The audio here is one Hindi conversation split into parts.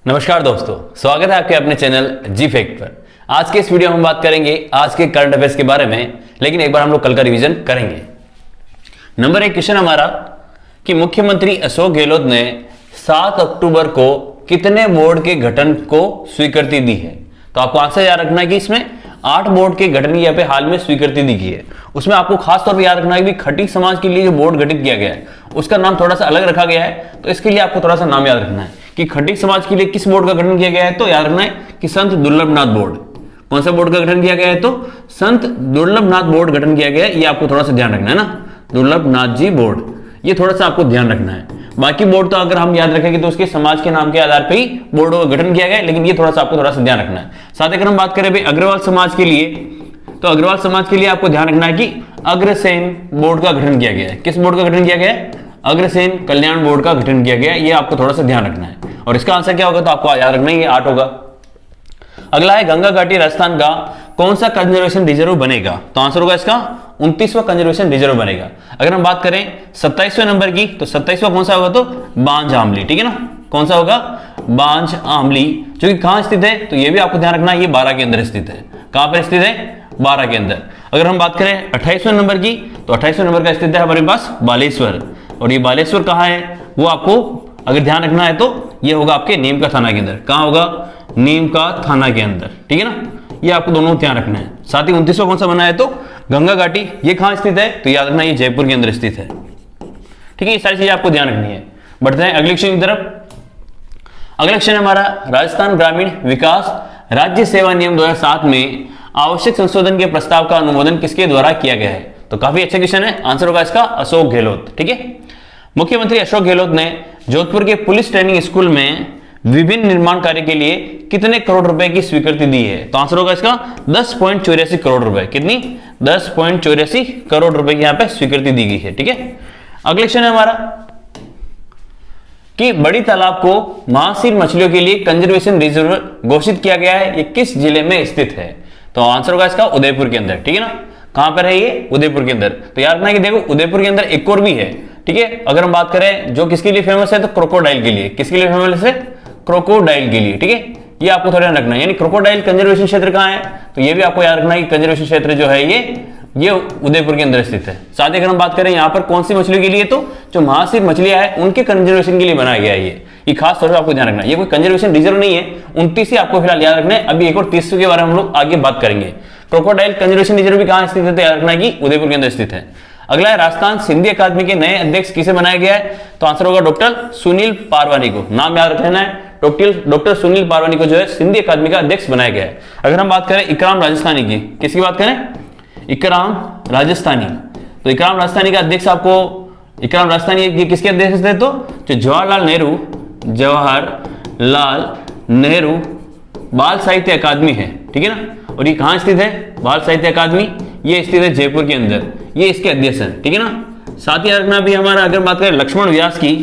नमस्कार दोस्तों, स्वागत है आपके अपने चैनल जी फैक्ट पर। आज के इस वीडियो में हम बात करेंगे आज के करंट अफेयर्स के बारे में, लेकिन एक बार हम लोग कल का रिवीजन करेंगे। नंबर 1 क्वेश्चन हमारा कि मुख्यमंत्री अशोक गहलोत ने 7 अक्टूबर को कितने बोर्ड के गठन को स्वीकृति दी है। तो आपको आंसर याद रखना है कि इसमें 8 बोर्ड के गठन की यहाँ पे हाल में स्वीकृति दी गई है। उसमें आपको खास तौर पर याद रखना है कि खटीक समाज के लिए जो बोर्ड गठित किया गया है उसका नाम थोड़ा सा अलग रखा गया है, तो इसके लिए आपको थोड़ा सा नाम याद रखना है कि खटीक समाज के लिए किस बोर्ड का गठन किया गया है। तो याद रखना है कि संत दुर्लभनाथ बोर्ड। कौन सा बोर्ड का गठन किया गया है? तो संत दुर्लभनाथ बोर्ड गठन किया गया है। ये आपको थोड़ा सा ध्यान रखना है ना, दुर्लभनाथ जी बोर्ड, ये थोड़ा सा आपको ध्यान रखना है। बाकी बोर्ड तो अगर हम याद रखेंगे तो उसके समाज के नाम के आधार पर ही बोर्डों का गठन किया गया है, लेकिन ये थोड़ा सा आपको थोड़ा सा ध्यान रखना है। साथ ही अगर हम बात करें भाई अग्रवाल समाज के लिए, तो अग्रवाल समाज के लिए आपको ध्यान रखना है कि अग्रसेन बोर्ड का गठन किया गया है। किस बोर्ड का गठन किया गया है? अग्रसेन कल्याण बोर्ड का गठन किया गया है। ये आपको थोड़ा सा ध्यान रखना है। और इसका आंसर क्या होगा? तो आपको याद रखना है ये 8 होगा। अगला है गंगा घाटी राजस्थान का कौन सा कंजर्वेशन रिजर्व बनेगा। तो आंसर होगा इसका 29वां कंजर्वेशन रिजर्व बनेगा। अगर हम बात करें 27वें नंबर की, तो 27वां कौन सा होगा? तो बांज आमली, ठीक है ना। कौन सा होगा? बांज आमली, जो कि कहां स्थित है? तो ये भी आपको ध्यान रखना है, ये 12 के अंदर स्थित है। कहां पर स्थित है? 12 के अंदर। अगर हम बात करें 28वें नंबर की, तो 28वें नंबर का स्थित है हमारे पास बालेश्वर। और ये बालेश्वर कहां है वो आपको अगर ध्यान रखना है तो ये होगा आपके नीम का थाना के अंदर। कहां होगा? नीम का थाना के अंदर, ठीक है ना। ये आपको दोनों ध्यान रखना है। साथ ही 29वां कौन सा बना है? तो गंगा घाटी। ये कहां स्थित है? तो याद रखना ये जयपुर के अंदर स्थित है, ठीक है। ये सारी चीजें आपको ध्यान रखनी है। बढ़ते हैं अगले क्वेश्चन की तरफ। अगला क्वेश्चन हमारा राजस्थान ग्रामीण विकास राज्य सेवा नियम 2007 में आवश्यक संशोधन के प्रस्ताव का अनुमोदन किसके द्वारा किया गया है। तो काफी अच्छा क्वेश्चन है। आंसर होगा इसका अशोक गहलोत, ठीक है। मुख्यमंत्री अशोक गहलोत ने जोधपुर के पुलिस ट्रेनिंग स्कूल में विभिन्न निर्माण कार्य के लिए कितने करोड़ रुपए की स्वीकृति दी है। तो आंसर होगा इसका 10.84 करोड़ रुपए। कितनी? 10.84 करोड़ रुपए की यहां पे स्वीकृति दी गई है, ठीक है। अगला क्वेश्चन है हमारा कि बड़ी तालाब को महासीर मछलियों के लिए कंजर्वेशन रिजर्व घोषित किया गया है। ये किस जिले में स्थित है? तो आंसर होगा इसका उदयपुर के अंदर, ठीक है ना। कहां पर है ये? उदयपुर के अंदर। तो याद रखना है कि देखो उदयपुर के अंदर एक और भी है, ठीक है। अगर हम बात करें जो किसके लिए फेमस है, तो क्रोकोडाइल के लिए। किसके लिए फेमस है? क्रोकोडाइल के लिए, ठीक है। ये आपको थोड़ा ध्यान रखना है। यानी क्रोकोडाइल कंजर्वेशन क्षेत्र कहां है? तो ये भी आपको याद रखना है कि कंजर्वेशन क्षेत्र जो है ये उदयपुर के अंदर स्थित है। साथ ही अगर हम बात करें यहाँ पर कौन सी मछलियों के लिए, तो जो महासीर मछलियां हैं उनके कंजर्वेशन के लिए बनाया गया है। ये खास तौर पर आपको ध्यान रखना है। ये कोई कंजर्वेशन रिजर्व नहीं है। 29 ही आपको फिलहाल याद रखना है। अभी एक और 30 के बारे में हम लोग आगे बात करेंगे। क्रोकोडाइल कंजर्वेशन रिजर्व भी कहां स्थित है? तो याद रखना है कि उदयपुर के अंदर स्थित है। अगला है राजस्थान सिंधी अकादमी के नए अध्यक्ष किसे बनाया गया है। तो आंसर होगा डॉक्टर सुनील पारवानी को। नाम याद रखना है, डॉक्टर सुनील पारवानी को जो है सिंधी अकादमी का अध्यक्ष बनाया गया है। अगर हम बात करें इकराम राजस्थानी की, किसकी बात करें? इकराम राजस्थानी। तो इकराम राजस्थानी का अध्यक्ष आपको, इकराम राजस्थानी किसके अध्यक्ष थे? तो जो जवाहरलाल नेहरू बाल साहित्य अकादमी है, ठीक है ना। और ये कहां स्थित है? बाल साहित्य अकादमी ये स्थित है जयपुर के अंदर। ये इसके अध्यक्ष है, ठीक है ना। साथ ही रखना भी हमारा अगर बात करें लक्ष्मण व्यास की,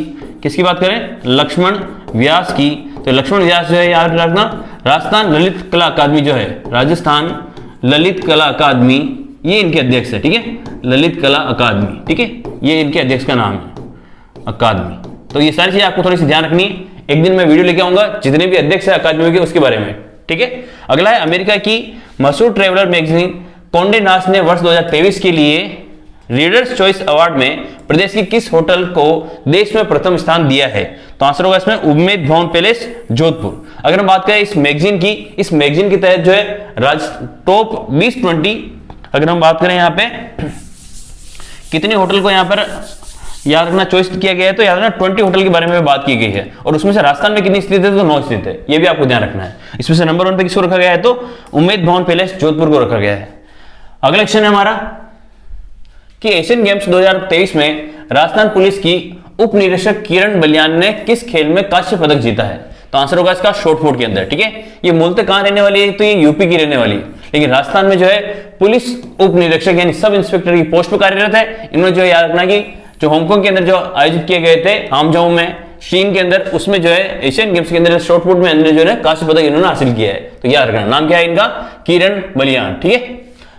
किसकी बात करें? लक्ष्मण व्यास की। तो लक्ष्मण व्यास जो है याद रखना राजस्थान ललित कला अकादमी जो है, राजस्थान ललित कला अकादमी, ये इनके अध्यक्ष है, ठीक है। ललित कला अकादमी, ठीक है, ये इनके अध्यक्ष का नाम है, अकादमी। तो ये सारी चीजें आपको थोड़ी सी ध्यान रखनी है। एक दिन मैं वीडियो लेके आऊंगा जितने भी अध्यक्ष है अकादमी के उसके बारे में, ठीक है। अगला है अमेरिका की मशहूर ट्रेवलर मैगजीन कॉन्डे नास्ट ने वर्ष 2023 के लिए रीडर्स चॉइस अवार्ड में प्रदेश के किस होटल को देश में प्रथम स्थान दिया है। तो आंसर होगा इसमें उम्मेद भवन पैलेस जोधपुर। अगर हम बात करें इस मैगजीन की, इस मैगजीन के तहत जो है टॉप 2020, अगर हम बात करें यहाँ पे कितने होटल को यहाँ पर याद रखना चॉइस किया गया है, तो याद रखना 20 होटल के बारे में बात की गई है। और उसमें से राजस्थान में कितनी स्थित है? तो 9 स्थित है। ये भी आपको ध्यान रखना है। इसमें से नंबर 1 पे किसको रखा गया है? तो उम्मेद भवन पैलेस जोधपुर को रखा गया है। अगला क्वेश्चन है हमारा कि एशियन गेम्स 2023 में राजस्थान पुलिस की उप निरीक्षक किरण बलियान ने किस खेल में कांस्य पदक जीता है। तो आंसर होगा इसका शॉटपुट के अंदर, ठीक है। ये मूलतः कहां रहने वाली है? तो ये यूपी की रहने वाली है, लेकिन राजस्थान में जो है पुलिस उप निरीक्षक यानी सब इंस्पेक्टर की पोस्ट पर कार्यरत है। इन्होंने जो याद रखना कि जो हांगकांग के अंदर जो आयोजित किए गए थे हामजाओ में, चीन के अंदर, उसमें जो है एशियन गेम्स के अंदर शॉटपुट में अंदर जो है कांस्य पदक इन्होंने हासिल किया है। तो याद रखना नाम क्या है इनका? किरण बलियान, ठीक है।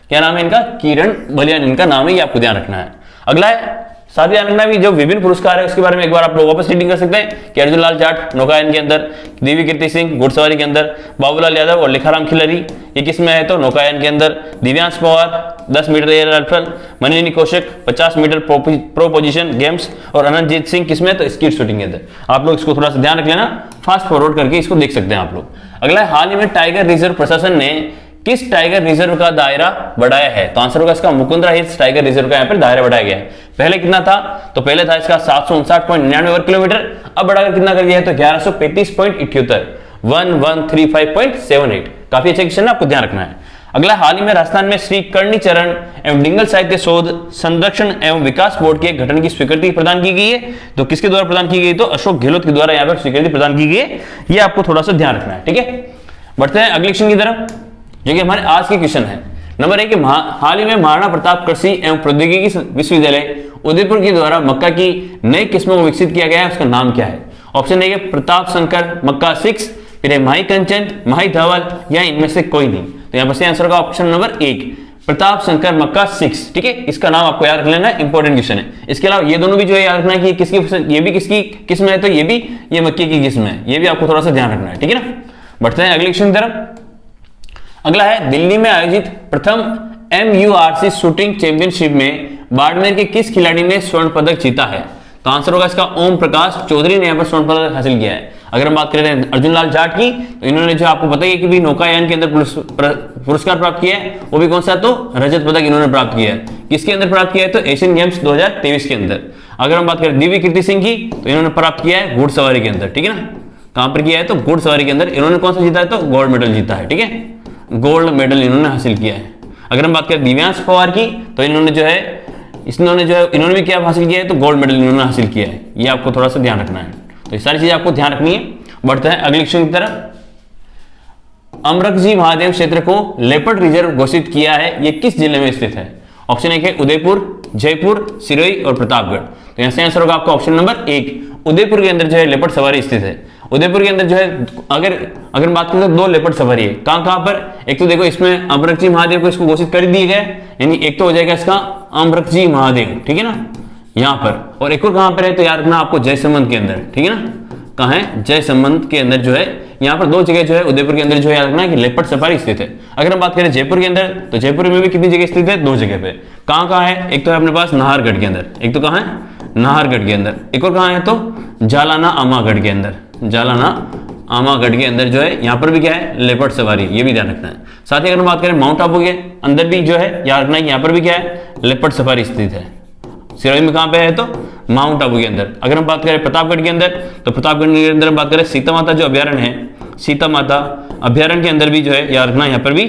क्या नाम है इनका? किरण बलियान इनका नाम है, ये आपको ध्यान रखना है। अगला है साथ ही ध्यान रखना भी जो विभिन्न पुरस्कार है उसके बारे में एक बार आप लोग वापस रीडिंग कर सकते हैं कि अर्जुन लाल जाट नौकायन के अंदर, देवी कीर्ति सिंह घुड़सवारी के अंदर, बाबूलाल यादव और लिखाराम खिलरी ये किस में है तो नौकायन के अंदर, Divyansh Pawar 10 metre air rifle, Manini Kaushik 50 metre prone position games और अनंतजीत सिंह किसमें तो स्कीट शूटिंग के अंदर। आप लोग इसको थोड़ा सा ध्यान रख लेना, फास्ट फॉरवर्ड करके इसको देख सकते हैं आप लोग। अगला, हाल ही में टाइगर रिजर्व प्रशासन ने किस टाइगर रिजर्व का दायरा बढ़ाया है? तो आंसर होगा इसका मुकुंदरा हिल्स टाइगर रिजर्व का यहाँ पर दायरा बढ़ाया गया है। पहले कितना था तो पहले था इसका 759.99 वर्ग किलोमीटर, अब बढ़ाकर कितना कर दिया है तो 1135.78 1135.78। काफी अच्छा क्वेश्चन है, आपको ध्यान रखना है। अगला, हाल ही में राजस्थान में श्री कर्णी चरण एवं डिंगल साहित्य शोध संरक्षण एवं विकास बोर्ड के गठन की स्वीकृति प्रदान की गई है। तो किसके द्वारा प्रदान की गई तो अशोक गहलोत के द्वारा यहाँ पर स्वीकृति प्रदान की गई है। ये आपको थोड़ा सा ध्यान रखना है, ठीक है। बढ़ते हैं अगले क्वेश्चन की तरफ जो कि हमारे आज के क्वेश्चन है। नंबर 1 हाल ही में महाराणा प्रताप कृषि एवं प्रौद्योगिकी विश्वविद्यालय उदयपुर के द्वारा मक्का की नई किस्मों को विकसित किया गया है, उसका नाम क्या है? ऑप्शन ए प्रताप शंकर मक्का 6, फिर है माही कंचन, माही धवल या इनमें से कोई नहीं। तो यहाँ पर से आंसर होगा ऑप्शन नंबर 1 प्रताप शंकर मक्का 6, ठीक है। इसका नाम आपको याद रख लेना, इंपॉर्टेंट क्वेश्चन है। इसके अलावा ये दोनों भी जो है याद रखना है कि ये भी किसकी किस्म है तो ये भी ये मक्के की किस्म है, ये भी आपको थोड़ा सा ध्यान रखना है, ठीक है ना। बढ़ते हैं अगले क्वेश्चन की तरफ। अगला है, दिल्ली में आयोजित प्रथम MURC शूटिंग चैंपियनशिप में बाड़मेर के किस खिलाड़ी ने स्वर्ण पदक जीता है? तो आंसर होगा इसका ओम प्रकाश चौधरी ने यहाँ पर स्वर्ण पदक हासिल किया है। अगर हम बात करें अर्जुन लाल जाट की तो इन्होंने जो आपको पता है कि भी नौकायान के अंदर पुरस्कार प्राप्त किया है, वो भी कौन सा तो रजत पदक इन्होंने प्राप्त किया है। किसके अंदर प्राप्त किया है तो एशियन गेम्स 2023 के अंदर। अगर हम बात करें दिव्य कीर्ति सिंह की तो इन्होंने प्राप्त किया है घुड़सवारी के अंदर, ठीक है ना। कहां पर किया है तो घुड़सवारी के अंदर इन्होंने कौन सा जीता है तो गोल्ड मेडल जीता है, ठीक है, गोल्ड मेडल इन्होंने हासिल किया है। अगर हम बात करें दिव्यांश पवार की तो इन्होंने भी क्या हासिल किया है तो गोल्ड मेडल इन्होंने हासिल किया है। ये आपको थोड़ा सा ध्यान रखना है, तो ये सारी चीजें आपको ध्यान रखनी है। बढ़ते हैं अगले क्वेश्चन की तरफ। अमरकजी महादेव क्षेत्र को लेपर्ड रिजर्व घोषित किया है, ये किस जिले में स्थित है? ऑप्शन 1 है उदयपुर, जयपुर, सिरोही और प्रतापगढ़। तो यहां से आंसर होगा आपका ऑप्शन नंबर 1 उदयपुर के अंदर जो है लेपर्ड सवारी स्थित है। उदयपुर के अंदर जो है अगर बात करें तो 2 लेपर्ड सवारी है। कहां पर? एक तो देखो इसमें अमरकजी महादेव को इसको घोषित कर दिए गए, यानी एक तो हो जाएगा इसका अमरकजी महादेव, ठीक है ना, यहां पर। और एक और कहां पर है तो याद रखना आपको जयसमंद के अंदर, ठीक है ना। कहां है? जयसमंद के अंदर जो है यहाँ पर 2 जगह जो है उदयपुर के अंदर जो है याद रखना है कि लेपर्ड सफारी स्थित है। अगर हम बात करें जयपुर के अंदर तो जयपुर में भी कितनी जगह स्थित है? 2 जगह पे। कहां है? एक तो है अपने पास नाहरगढ़ के अंदर, एक तो कहां है नाहरगढ़ के अंदर, एक और कहां है तो जालाना आमागढ़ के अंदर, जालाना आमागढ़ के अंदर जो है यहाँ पर भी क्या है लेपर्ड सवारी, ये भी ध्यान रखना है। साथ ही अगर हम बात करें माउंट आबू के अंदर भी जो है याद रखना है कि यहाँ पर भी क्या है लेपर्ड सफारी स्थित है। सिरोही में कहां पे है तो माउंट आबू के अंदर। अगर हम बात करें प्रतापगढ़ के अंदर तो प्रतापगढ़ के अंदर हम बात करें सीता माता जो अभ्यारण्य है, सीता माता अभ्यारण्य के अंदर भी जो है याद रखना यहाँ पर भी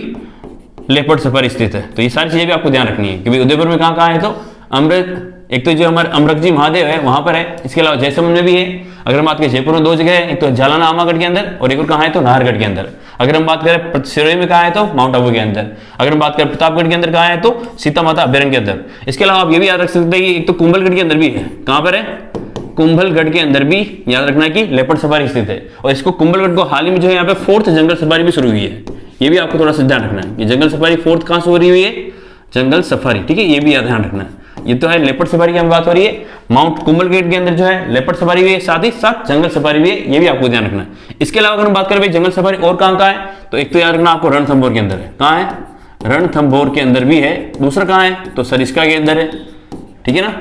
लेपर्ड सफारी स्थित है। तो ये सारी चीजें भी आपको ध्यान रखनी है कि उदयपुर में कहां है तो एक तो जो हमारे अमरकजी महादेव है वहां पर है, इसके अलावा जयसमंद में भी है। अगर हम बात करें जयपुर में 2 जगह है, एक तो जालाना आमागढ़ के अंदर और एक और कहां है तो नाहरगढ़ के अंदर। अगर हम बात करें सिरोही में कहां है तो माउंट आबू के अंदर। अगर हम बात करें प्रतापगढ़ के अंदर कहां है तो सीता माता अभ्यारण्य के अंदर। इसके अलावा आप ये भी याद रख सकते हैं कि एक तो कुंभलगढ़ के अंदर भी है। कहां पर है? कुंभलगढ़ के अंदर भी याद रखना कि लेपर्ड सफारी स्थित है। और इसको कुंभलगढ़ को हाल ही में जो है यहाँ पे 4th जंगल सफारी भी शुरू हुई है, ये भी आपको थोड़ा सा ध्यान रखना है। ये जंगल सफारी 4th कहां से हो रही हुई है? जंगल सफारी, ठीक है, ये भी ध्यान रखना है। ये तो है लेपर्ड सफारी की बात हो रही है, माउंट कुंभलगढ़ के अंदर जो है लेपर्ड सफारी भी है, साथ ही साथ जंगल सफारी भी है, ये भी आपको ध्यान रखना है। इसके अलावा अगर हम बात करें भाई जंगल सफारी और कहां है तो एक तो याद रखना आपको रणथंभौर के अंदर है। कहां है? रणथंभौर के अंदर भी है। दूसरा कहां है तो सरिस्का के अंदर है, ठीक है ना,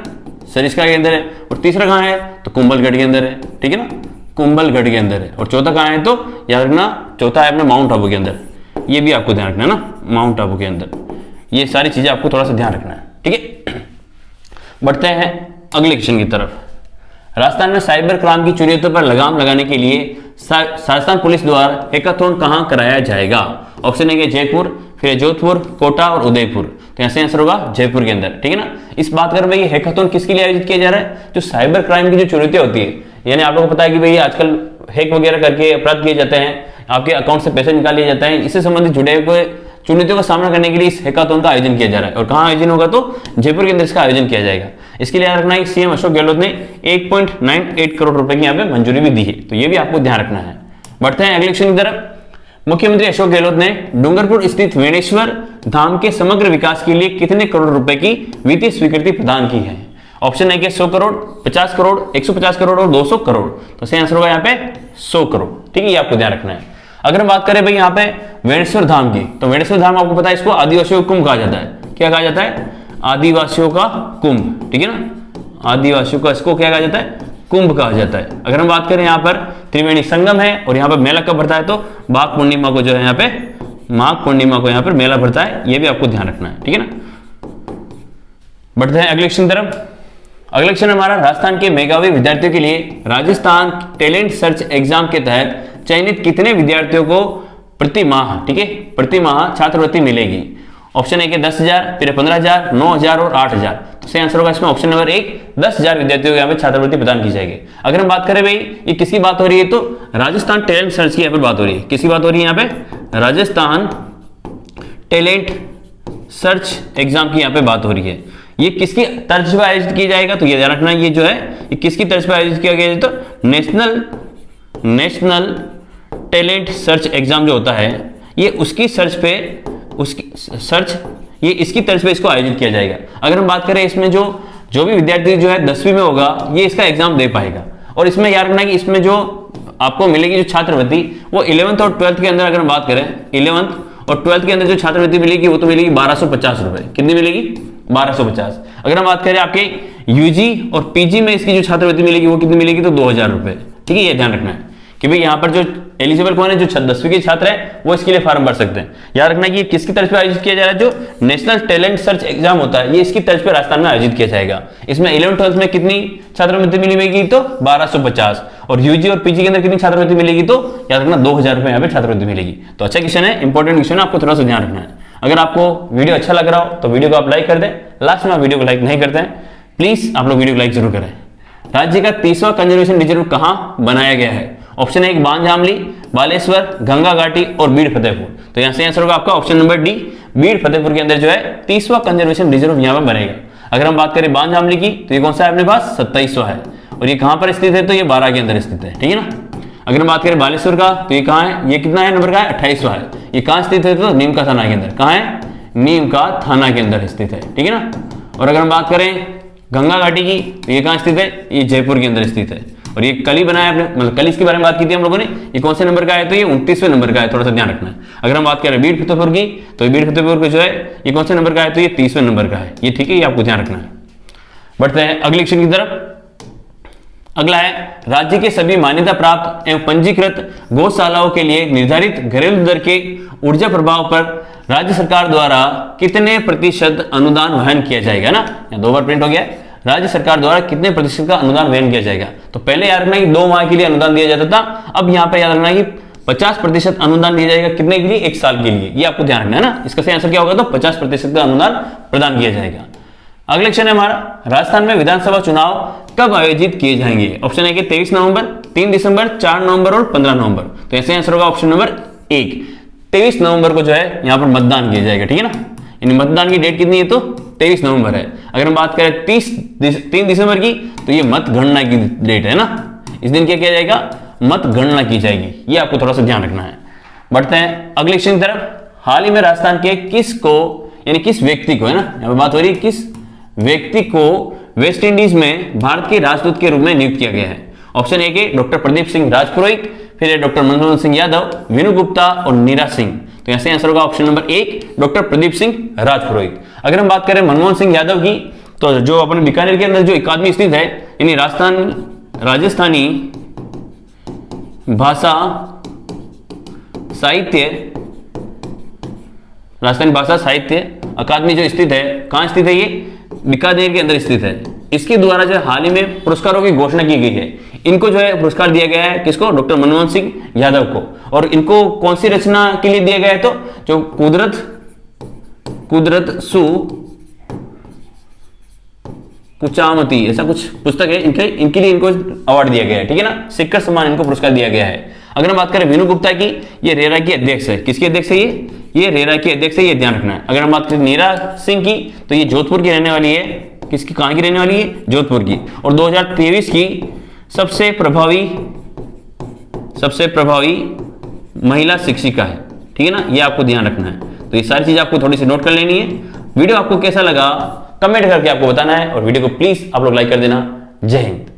सरिस्का के अंदर है। और तीसरा कहां है तो कुंभलगढ़ के अंदर है, ठीक है ना, कुंभलगढ़ के अंदर है। और चौथा कहां है तो याद रखना चौथा है अपने माउंट आबू के अंदर, ये भी आपको ध्यान रखना है ना, माउंट आबू के अंदर। ये सारी चीजें आपको थोड़ा सा ध्यान रखना है, ठीक है। बढ़ते हैं अगले क्वेश्चन की तरफ। राजस्थान में साइबर क्राइम की चोरियों पर लगाम लगाने के लिए राजस्थान पुलिस द्वारा हैकाथॉन कहां कराया जाएगा? ऑप्शन ए जयपुर, फिर जोधपुर, कोटा और उदयपुर। तो यहाँ से आंसर होगा जयपुर के अंदर, ठीक है ना। इस बात कर भाई हैकाथॉन किसके लिए आयोजित किया जा रहा है? जो साइबर क्राइम की जो चोरियां होती है, यानी आप लोगों को पता है कि भाई आजकल हैक वगैरह करके अपराध किए जाते हैं, आपके अकाउंट से पैसे निकाल लिए जाते हैं। इससे संबंधित जुड़े हुए चुनौतियों का सामना करने के लिए इस हैकाथॉन का आयोजन किया जा रहा है। और कहां आयोजन होगा तो जयपुर के अंदर इसका आयोजन किया जाएगा। इसके लिए याद रखना है सीएम अशोक गहलोत ने 1.98 करोड़ रुपए की यहाँ पे मंजूरी भी दी है, तो ये भी आपको ध्यान रखना है। बढ़ते हैं अगले क्वेश्चन की तरफ। मुख्यमंत्री अशोक गहलोत ने डूंगरपुर स्थित वेणेश्वर धाम के समग्र विकास के लिए कितने करोड़ रुपए की वित्तीय स्वीकृति प्रदान की है? ऑप्शन है कि 100 करोड़, 50 करोड़, 150 करोड़ और 200 करोड़। तो सही आंसर होगा यहाँ पे 100 करोड़। ठीक है, ये आपको ध्यान रखना है। अगर हम बात करें भाई यहाँ पे वेणेश्वर धाम की, तो वेणेश्वर धाम आपको पता है इसको आदिवासियों का कुंभ कहा जाता है। क्या कहा जाता है? आदिवासियों का कुंभ। ठीक है ना, आदिवासियों का इसको क्या कहा जाता है? कुंभ कहा जाता है। अगर हम बात करें यहाँ पर त्रिवेणी संगम है और यहाँ पर मेला कब भरता है? तो माघ पूर्णिमा को जो है यहाँ पे, माघ पूर्णिमा को यहाँ पर मेला भरता है। ये भी आपको ध्यान रखना है। ठीक है ना, बढ़ते हैं अगले क्वेश्चन तरफ। अगला क्वेश्चन हमारा, राजस्थान के मेधावी विद्यार्थियों के लिए राजस्थान टैलेंट सर्च एग्जाम के तहत चयनित कितने विद्यार्थियों को प्रति माह, ठीक है, प्रति माह छात्रवृत्ति मिलेगी? ऑप्शन है कि 10,000, फिर 15,000, 9,000 और 8,000। तो सही आंसर होगा इसमें ऑप्शन नंबर 1, 10,000 विद्यार्थियों को यहाँ पे छात्रवृत्ति प्रदान की जाएगी। अगर हम बात करें भाई ये किसकी बात हो रही है, तो राजस्थान टैलेंट सर्च की यहाँ पर बात हो रही है। किसकी बात हो रही है यहाँ पे? राजस्थान टैलेंट सर्च एग्जाम की यहाँ पे बात हो रही है। ये किसकी तर्ज पर आयोजित किया जाएगा? तो ये ध्यान रखना, ये जो है ये किसकी तर्ज पर आयोजित किया गया? तो नेशनल टैलेंट सर्च एग्जाम जो होता है ये उसकी सर्च पे, उसकी सर्च, ये इसकी तर्ज पे इसको आयोजित किया जाएगा। अगर हम बात करें इसमें जो भी विद्यार्थी जो है 10वीं में होगा ये इसका एग्जाम दे पाएगा। और इसमें याद रखना कि इसमें जो आपको मिलेगी जो छात्रवृत्ति वो 11th और 12th के अंदर, अगर हम बात करें 11th और 12th के अंदर जो छात्रवृत्ति मिलेगी वो तो मिलेगी 1250 रुपए। कितनी मिलेगी? 1250। अगर हम बात करें आपके यूजी और पीजी में इसकी जो छात्रवृत्ति मिलेगी वो कितनी मिलेगी? तो 2,000 रुपए। ठीक है, ये ध्यान रखना है कि भाई यहाँ पर जो एलिजिबल कौन है, जो 10वीं के छात्र है वो इसके लिए फॉर्म भर सकते हैं। याद रखना कि ये किसकी तर्ज पर आयोजित किया जा रहा है? जो नेशनल टैलेंट सर्च एग्जाम होता है ये इसकी तर्ज पर राजस्थान में आयोजित किया जाएगा। इसमें 11th 12th में कितनी छात्रवृत्ति मिलेगी? तो 1250। और यूजी और पीजी के अंदर कितनी छात्रवृत्ति मिलेगी? तो याद रखना 2,000 रुपए यहाँ पे छात्रवृत्ति मिलेगी। तो अच्छा क्वेश्चन है, इंपॉर्टेंट क्वेश्चन है, आपको थोड़ा सा ध्यान रखना है। अगर आपको वीडियो अच्छा लग रहा हो तो वीडियो को आप लाइक कर दें। लास्ट में आप वीडियो को लाइक नहीं करते हैं, प्लीज आप लोग वीडियो को लाइक जरूर करें। राज्य का 30वां कंजर्वेशन रिजर्व कहां बनाया गया है? ऑप्शन है एक बांझामली, बालेश्वर, गंगा घाटी और बीड़ फतेहपुर। तो यहां से आंसर होगा आपका option number D, Beed Fatehpur के अंदर जो है 30वां कंजर्वेशन रिजर्व यहां पर बनेगा। अगर हम बात करें बांझामली की तो ये कौन सा है अपने पास? 27वां है। और ये कहां पर स्थित है? तो ये 12 के अंदर स्थित है। ठीक है ना। अगर हम बात करें बालेश्वर का तो ये कहां है? ये कितना है नंबर का? 28वां है। ये कहां स्थित है? तो नीम का थाना के अंदर। कहां है? नीम का थाना के अंदर स्थित है। ठीक है ना। और अगर हम बात करें गंगा घाटी की तो ये कहां स्थित है? ये जयपुर के अंदर स्थित है। और ये कल ही बनाया आपने, मतलब कल इसके बारे में बात की थी हम लोगों ने। ये कौन से नंबर का है? तो ये 29वें नंबर का है, थोड़ा सा ध्यान रखना है। अगर हम बात करें बीड़ फतेहपुर की तो बीड़ फतेहपुर को जो है ये कौन से नंबर का है? तो ये 30वें नंबर का है। ये ठीक है, ये आपको ध्यान रखना है। बढ़ते हैं अगले क्वेश्चन की तरफ। अगला है, राज्य के सभी मान्यता प्राप्त एवं पंजीकृत गौशालाओं के लिए निर्धारित घरेलू दर के ऊर्जा प्रभाव पर राज्य सरकार द्वारा कितने प्रतिशत अनुदान वहन किया जाएगा? ना यहाँ 2 बार प्रिंट हो गया है। राज्य सरकार द्वारा कितने प्रतिशत का अनुदान वहन किया जाएगा? तो पहले याद रखना कि 2 माह के लिए अनुदान दिया जाता था। अब यहाँ पे याद रखना कि 50% अनुदान दिया जाएगा। कितने के लिए? 1 साल के लिए। ये आपको ध्यान रखना है ना। इसका सही आंसर क्या होगा? तो 50% का अनुदान प्रदान किया जाएगा। अगला क्वेश्चन है हमारा, राजस्थान में विधानसभा चुनाव कब आयोजित किए जाएंगे? ऑप्शन है कि 23 नवंबर, 3 दिसंबर, 4 नवंबर और 15 नवंबर। तो ऐसे आंसर होगा ऑप्शन नंबर 1, 23 नवंबर को जो है यहाँ पर मतदान किया जाएगा। ठीक है ना। यानी मतदान की डेट कितनी है? तो 23 नवंबर है। अगर हम बात करें 3 दिसंबर की तो ये मतगणना की डेट है ना। इस दिन क्या किया जाएगा? मतगणना की जाएगी। ये आपको थोड़ा सा ध्यान रखना है। बढ़ते हैं अगले क्वेश्चन की तरफ। हाल ही में राजस्थान के किस को, यानी किस व्यक्ति को, है ना, यहाँ पर बात हो रही है किस व्यक्ति को वेस्ट इंडीज में भारत के राजदूत के रूप में नियुक्त किया गया है? ऑप्शन ए के डॉक्टर प्रदीप सिंह राजपुरोहित, फिर है डॉक्टर मनमोहन सिंह यादव, विनु गुप्ता और नीरा सिंह। तो यहाँ से आंसर होगा option number 1, doctor Pradeep Singh Rajpurohit. अगर हम बात करें मनमोहन सिंह यादव की तो जो अपने बीकानेर के अंदर जो अकादमी स्थित है, यानी राजस्थानी भाषा साहित्य अकादमी जो स्थित है, कहां स्थित है? ये बीकानेर के अंदर स्थित है। इसके द्वारा जो हाल ही में पुरस्कारों की घोषणा की गई है। इनको जो है पुरस्कार दिया गया है किसको? डॉक्टर मनमोहन सिंह यादव को। और इनको कौन सी रचना के लिए दिया गया है? तो जो कुदरत सु कुचामती ऐसा कुछ पुस्तक है इनके लिए इनको अवार्ड दिया गया है। ठीक है ना। शिखर सम्मान इनको पुरस्कार दिया गया है। अगर हम बात करें विनु गुप्ता की, ये रेरा की अध्यक्ष है। किसकी अध्यक्ष है? ये रेरा की अध्यक्ष है, ये ध्यान रखना है। अगर हम बात करें नीरा सिंह की तो ये जोधपुर की रहने वाली है। किसकी, कहां की रहने वाली है? जोधपुर की। और 2023 की सबसे प्रभावी महिला शिक्षिका है। ठीक है ना। ये आपको ध्यान रखना है। तो ये सारी चीज आपको थोड़ी सी नोट कर लेनी है। वीडियो आपको कैसा लगा कमेंट करके आपको बताना है और वीडियो को प्लीज आप लोग लाइक कर देना। जय हिंद।